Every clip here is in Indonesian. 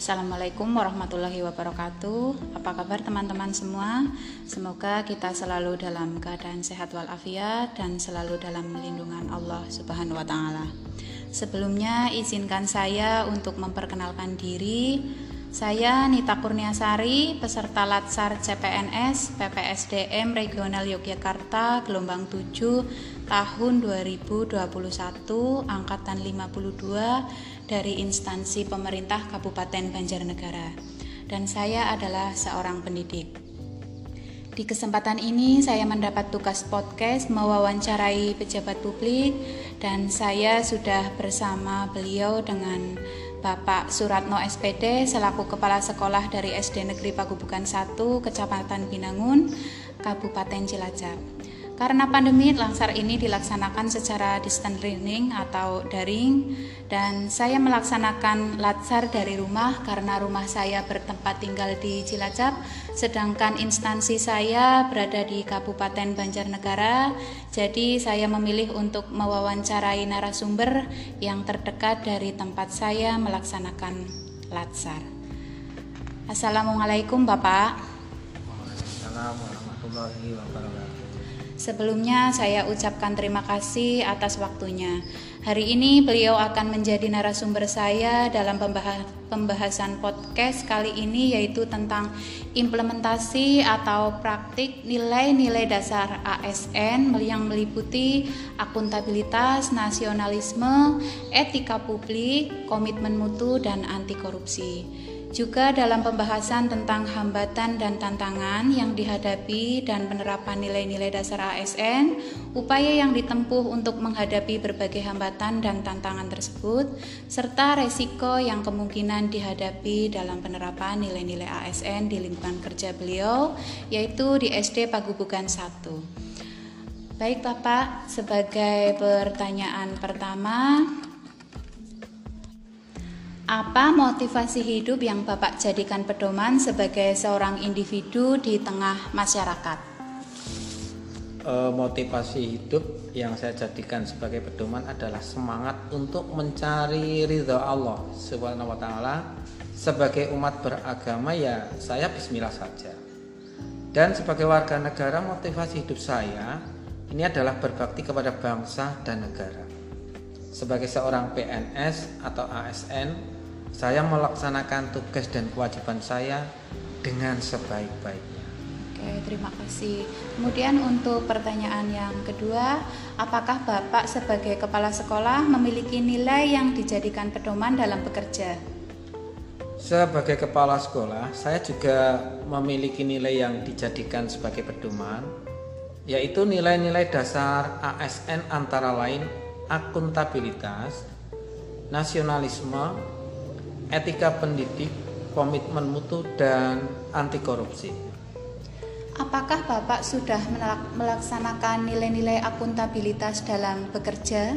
Assalamualaikum warahmatullahi wabarakatuh. Apa kabar teman-teman semua? Semoga kita selalu dalam keadaan sehat walafiat dan selalu dalam lindungan Allah Subhanahu wa taala. Sebelumnya izinkan saya untuk memperkenalkan diri. Saya Nita Kurniasari, peserta Latsar CPNS PPSDM Regional Yogyakarta gelombang 7 tahun 2021 angkatan 52 dari instansi pemerintah Kabupaten Banjarnegara, dan saya adalah seorang pendidik. Di kesempatan ini saya mendapat tugas podcast mewawancarai pejabat publik, dan saya sudah bersama beliau dengan Bapak Suratno SPD selaku Kepala Sekolah dari SD Negeri Pagubukan 1 Kecamatan Binangun, Kabupaten Cilacap. Karena pandemi, Latsar ini dilaksanakan secara distance learning atau daring, dan saya melaksanakan Latsar dari rumah karena rumah saya bertempat tinggal di Cilacap, sedangkan instansi saya berada di Kabupaten Banjarnegara. Jadi saya memilih untuk mewawancarai narasumber yang terdekat dari tempat saya melaksanakan Latsar. Assalamualaikum Bapak. Waalaikumsalam warahmatullahi wabarakatuh. Sebelumnya saya ucapkan terima kasih atas waktunya. Hari ini beliau akan menjadi narasumber saya dalam pembahasan podcast kali ini, yaitu tentang implementasi atau praktik nilai-nilai dasar ASN yang meliputi akuntabilitas, nasionalisme, etika publik, komitmen mutu, dan anti korupsi. Juga dalam pembahasan tentang hambatan dan tantangan yang dihadapi dan penerapan nilai-nilai dasar ASN, upaya yang ditempuh untuk menghadapi berbagai hambatan dan tantangan tersebut, serta resiko yang kemungkinan dihadapi dalam penerapan nilai-nilai ASN di lingkungan kerja beliau, yaitu di SD Pagubukan 1. Baik Bapak, sebagai pertanyaan pertama, apa motivasi hidup yang Bapak jadikan pedoman sebagai seorang individu di tengah masyarakat? Motivasi hidup yang saya jadikan sebagai pedoman adalah semangat untuk mencari ridha Allah Subhanahu wa taala. Sebagai umat beragama, ya saya bismillah saja. Dan sebagai warga negara, motivasi hidup saya ini adalah berbakti kepada bangsa dan negara. Sebagai seorang PNS atau ASN, saya melaksanakan tugas dan kewajiban saya dengan sebaik-baiknya. Oke, terima kasih. Kemudian untuk pertanyaan yang kedua, apakah Bapak sebagai kepala sekolah memiliki nilai yang dijadikan pedoman dalam bekerja? Sebagai kepala sekolah, saya juga memiliki nilai yang dijadikan sebagai pedoman, yaitu nilai-nilai dasar ASN antara lain akuntabilitas, nasionalisme, etika pendidik, komitmen mutu, dan anti korupsi. Apakah Bapak sudah melaksanakan nilai-nilai akuntabilitas dalam bekerja?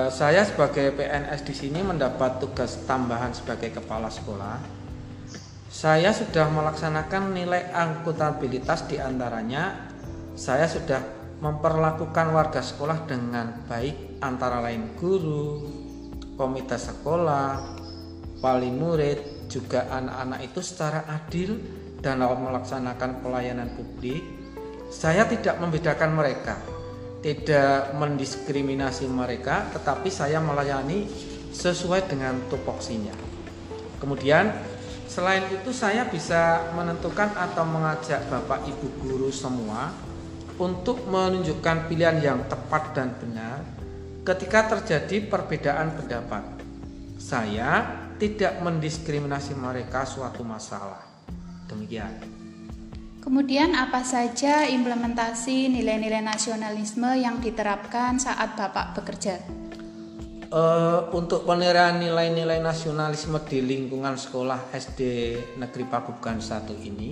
Saya sebagai PNS di sini mendapat tugas tambahan sebagai kepala sekolah. Saya sudah melaksanakan nilai akuntabilitas, diantaranya saya sudah memperlakukan warga sekolah dengan baik, antara lain guru, komite sekolah, wali murid, juga anak-anak itu secara adil dan dalam melaksanakan pelayanan publik. Saya tidak membedakan mereka, tidak mendiskriminasi mereka, tetapi saya melayani sesuai dengan tupoksinya. Kemudian selain itu saya bisa menentukan atau mengajak Bapak Ibu guru semua untuk menunjukkan pilihan yang tepat dan benar ketika terjadi perbedaan pendapat. Saya tidak mendiskriminasi mereka suatu masalah. Demikian. Kemudian apa saja implementasi nilai-nilai nasionalisme yang diterapkan saat Bapak bekerja? Untuk penerapan nilai-nilai nasionalisme di lingkungan sekolah SD Negeri Pagubukan 1 ini,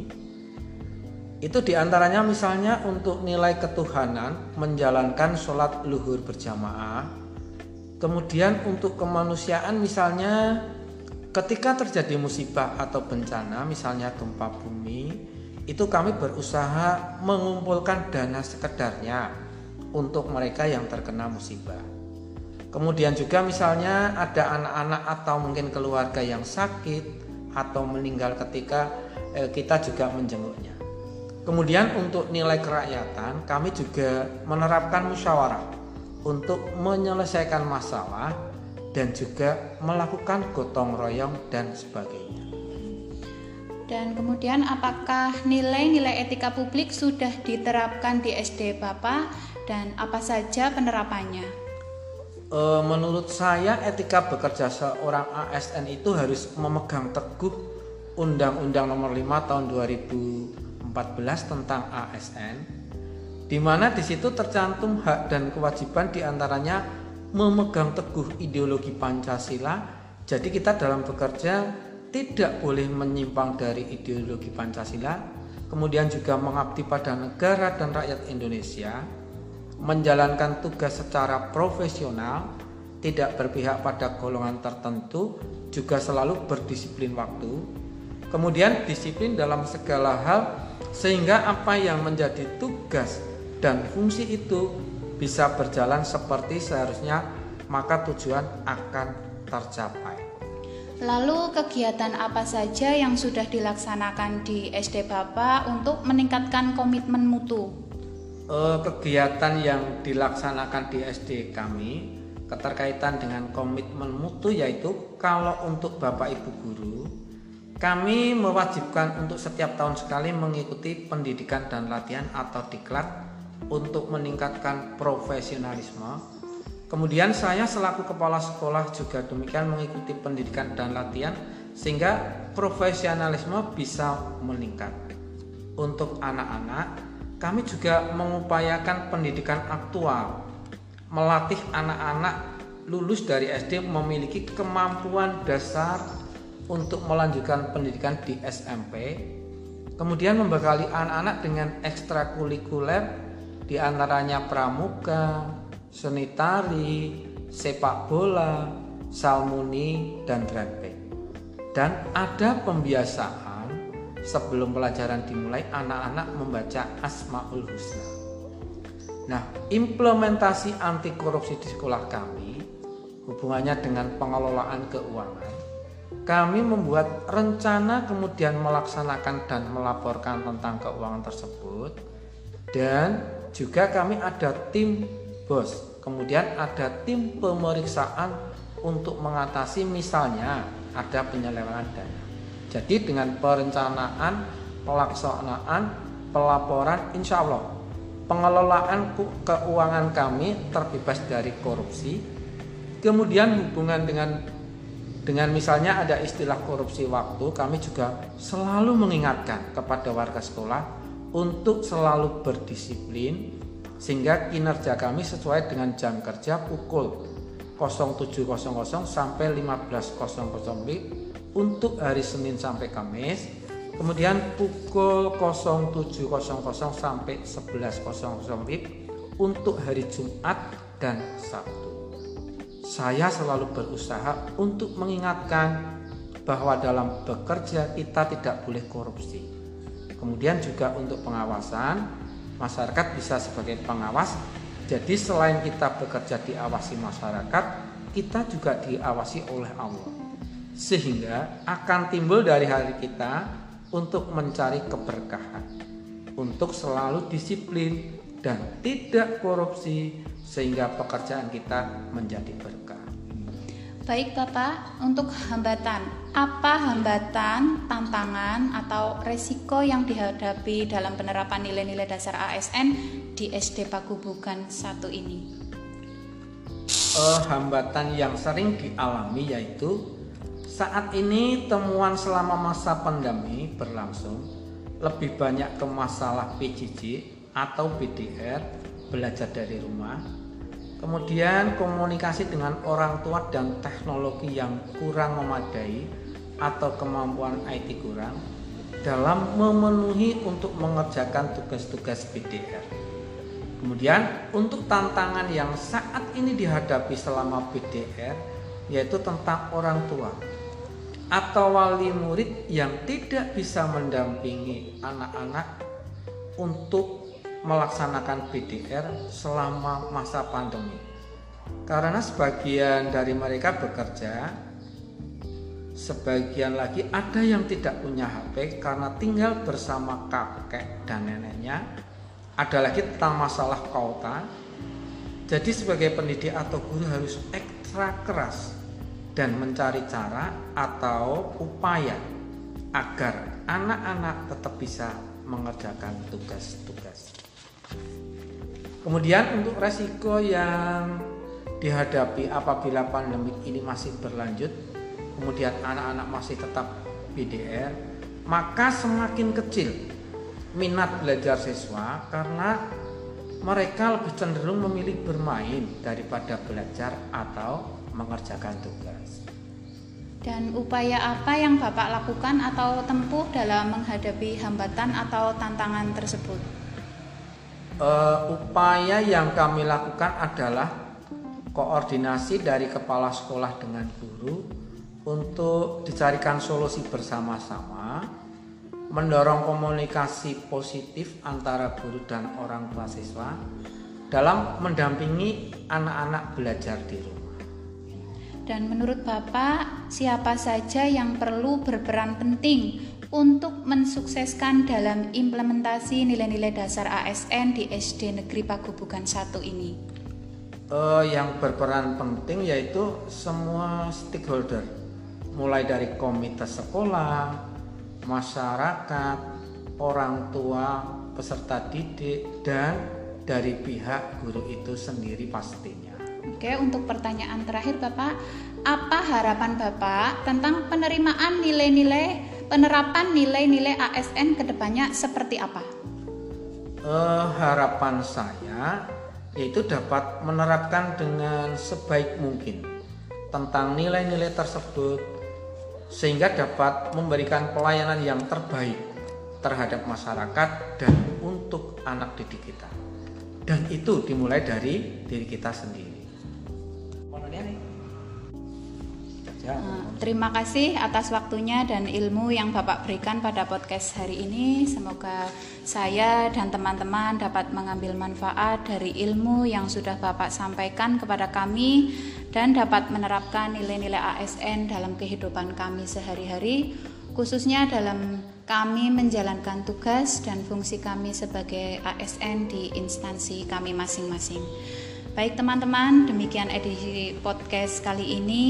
itu diantaranya misalnya untuk nilai ketuhanan, menjalankan sholat luhur berjamaah. Kemudian untuk kemanusiaan, misalnya ketika terjadi musibah atau bencana, misalnya gempa bumi, itu kami berusaha mengumpulkan dana sekedarnya untuk mereka yang terkena musibah. Kemudian juga misalnya ada anak-anak atau mungkin keluarga yang sakit, atau meninggal ketika kita juga menjenguknya. Kemudian untuk nilai kerakyatan, kami juga menerapkan musyawarah untuk menyelesaikan masalah dan juga melakukan gotong royong dan sebagainya. Dan kemudian apakah nilai-nilai etika publik sudah diterapkan di SD Bapak dan apa saja penerapannya? Menurut saya etika bekerja seorang ASN itu harus memegang teguh Undang-Undang Nomor 5 Tahun 2014 tentang ASN, di mana di situ tercantum hak dan kewajiban diantaranya memegang teguh ideologi Pancasila. Jadi kita dalam bekerja tidak boleh menyimpang dari ideologi Pancasila, kemudian juga mengabdi pada negara dan rakyat Indonesia, menjalankan tugas secara profesional, tidak berpihak pada golongan tertentu, juga selalu berdisiplin waktu, kemudian disiplin dalam segala hal sehingga apa yang menjadi tugas dan fungsi itu bisa berjalan seperti seharusnya, maka tujuan akan tercapai. Lalu kegiatan apa saja yang sudah dilaksanakan di SD Bapak untuk meningkatkan komitmen mutu? Kegiatan yang dilaksanakan di SD kami keterkaitan dengan komitmen mutu, yaitu kalau untuk Bapak Ibu guru, kami mewajibkan untuk setiap tahun sekali mengikuti pendidikan dan latihan atau diklat untuk meningkatkan profesionalisme. Kemudian saya selaku kepala sekolah juga demikian mengikuti pendidikan dan latihan sehingga profesionalisme bisa meningkat. Untuk anak-anak, kami juga mengupayakan pendidikan aktual, melatih anak-anak lulus dari SD memiliki kemampuan dasar untuk melanjutkan pendidikan di SMP. Kemudian membekali anak-anak dengan ekstrakurikuler diantaranya pramuka, seni tari, sepak bola, salmuni, dan drepek. Dan ada pembiasaan sebelum pelajaran dimulai anak-anak membaca Asmaul Husna. Nah, implementasi anti korupsi di sekolah kami hubungannya dengan pengelolaan keuangan. Kami membuat rencana kemudian melaksanakan dan melaporkan tentang keuangan tersebut, dan juga kami ada tim BOS, kemudian ada tim pemeriksaan untuk mengatasi misalnya ada penyelewengan dana. Jadi dengan perencanaan, pelaksanaan, pelaporan, insya Allah pengelolaan keuangan kami terbebas dari korupsi. Kemudian hubungan dengan misalnya ada istilah korupsi waktu, kami juga selalu mengingatkan kepada warga sekolah untuk selalu berdisiplin sehingga kinerja kami sesuai dengan jam kerja pukul 07.00 sampai 15.00 untuk hari Senin sampai Kamis, kemudian pukul 07.00 sampai 11.00 untuk hari Jumat dan Sabtu. Saya selalu berusaha untuk mengingatkan bahwa dalam bekerja kita tidak boleh korupsi. Kemudian juga untuk pengawasan, masyarakat bisa sebagai pengawas. Jadi selain kita bekerja diawasi masyarakat, kita juga diawasi oleh Allah. Sehingga akan timbul dari hari kita untuk mencari keberkahan, untuk selalu disiplin dan tidak korupsi sehingga pekerjaan kita menjadi berkah. Baik Bapak, untuk hambatan, apa hambatan, tantangan atau resiko yang dihadapi dalam penerapan nilai-nilai dasar ASN di SD Pagubugan 1 ini? Hambatan yang sering dialami yaitu saat ini temuan selama masa pandemi berlangsung lebih banyak ke masalah PJJ atau BDR, belajar dari rumah. Kemudian komunikasi dengan orang tua dan teknologi yang kurang memadai atau kemampuan IT kurang dalam memenuhi untuk mengerjakan tugas-tugas BDR. Kemudian untuk tantangan yang saat ini dihadapi selama BDR yaitu tentang orang tua atau wali murid yang tidak bisa mendampingi anak-anak untuk melaksanakan BDR selama masa pandemi. Karena sebagian dari mereka bekerja Sebagian lagi ada yang tidak punya HP karena tinggal bersama kakek dan neneknya. Ada lagi tentang masalah kuota. Jadi sebagai pendidik atau guru harus ekstra keras dan mencari cara atau upaya agar anak-anak tetap bisa mengerjakan tugas-tugas. Kemudian untuk resiko yang dihadapi apabila pandemi ini masih berlanjut, kemudian anak-anak masih tetap PDR, maka semakin kecil minat belajar siswa karena mereka lebih cenderung memilih bermain daripada belajar atau mengerjakan tugas. Dan upaya apa yang Bapak lakukan atau tempuh dalam menghadapi hambatan atau tantangan tersebut? Upaya yang kami lakukan adalah koordinasi dari kepala sekolah dengan guru untuk dicarikan solusi bersama-sama, mendorong komunikasi positif antara guru dan orang tua siswa dalam mendampingi anak-anak belajar di rumah. Dan menurut Bapak, siapa saja yang perlu berperan penting untuk mensukseskan dalam implementasi nilai-nilai dasar ASN di SD Negeri Pagubugan 1 ini? Yang berperan penting yaitu semua stakeholder, mulai dari komite sekolah, masyarakat, orang tua, peserta didik, dan dari pihak guru itu sendiri pastinya. Oke, untuk pertanyaan terakhir Bapak, apa harapan Bapak tentang penerimaan penerapan nilai-nilai ASN kedepannya seperti apa? Harapan saya yaitu dapat menerapkan dengan sebaik mungkin tentang nilai-nilai tersebut sehingga dapat memberikan pelayanan yang terbaik terhadap masyarakat dan untuk anak didik kita. Dan itu dimulai dari diri kita sendiri. Terima kasih atas waktunya dan ilmu yang Bapak berikan pada podcast hari ini. Semoga saya dan teman-teman dapat mengambil manfaat dari ilmu yang sudah Bapak sampaikan kepada kami dan dapat menerapkan nilai-nilai ASN dalam kehidupan kami sehari-hari, khususnya dalam kami menjalankan tugas dan fungsi kami sebagai ASN di instansi kami masing-masing. Baik teman-teman, demikian edisi podcast kali ini.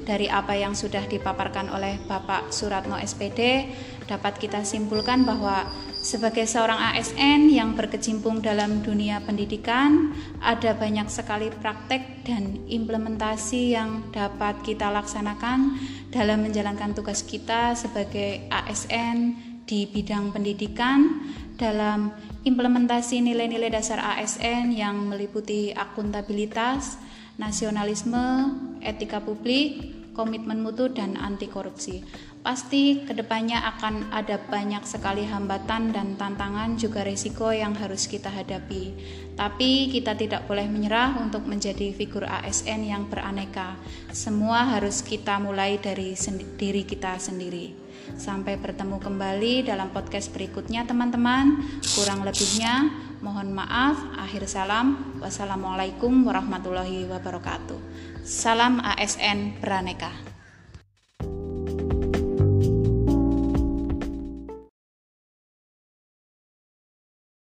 Dari apa yang sudah dipaparkan oleh Bapak Suratno SPD, dapat kita simpulkan bahwa sebagai seorang ASN yang berkecimpung dalam dunia pendidikan, ada banyak sekali praktek dan implementasi yang dapat kita laksanakan dalam menjalankan tugas kita sebagai ASN di bidang pendidikan dalam implementasi nilai-nilai dasar ASN yang meliputi akuntabilitas, nasionalisme, etika publik, komitmen mutu, dan anti korupsi. Pasti kedepannya akan ada banyak sekali hambatan dan tantangan juga risiko yang harus kita hadapi. Tapi kita tidak boleh menyerah untuk menjadi figur ASN yang beraneka. Semua harus kita mulai dari diri kita sendiri. Sampai bertemu kembali dalam podcast berikutnya teman-teman. Kurang lebihnya mohon maaf. Akhir salam. Wassalamualaikum warahmatullahi wabarakatuh. Salam ASN beraneka.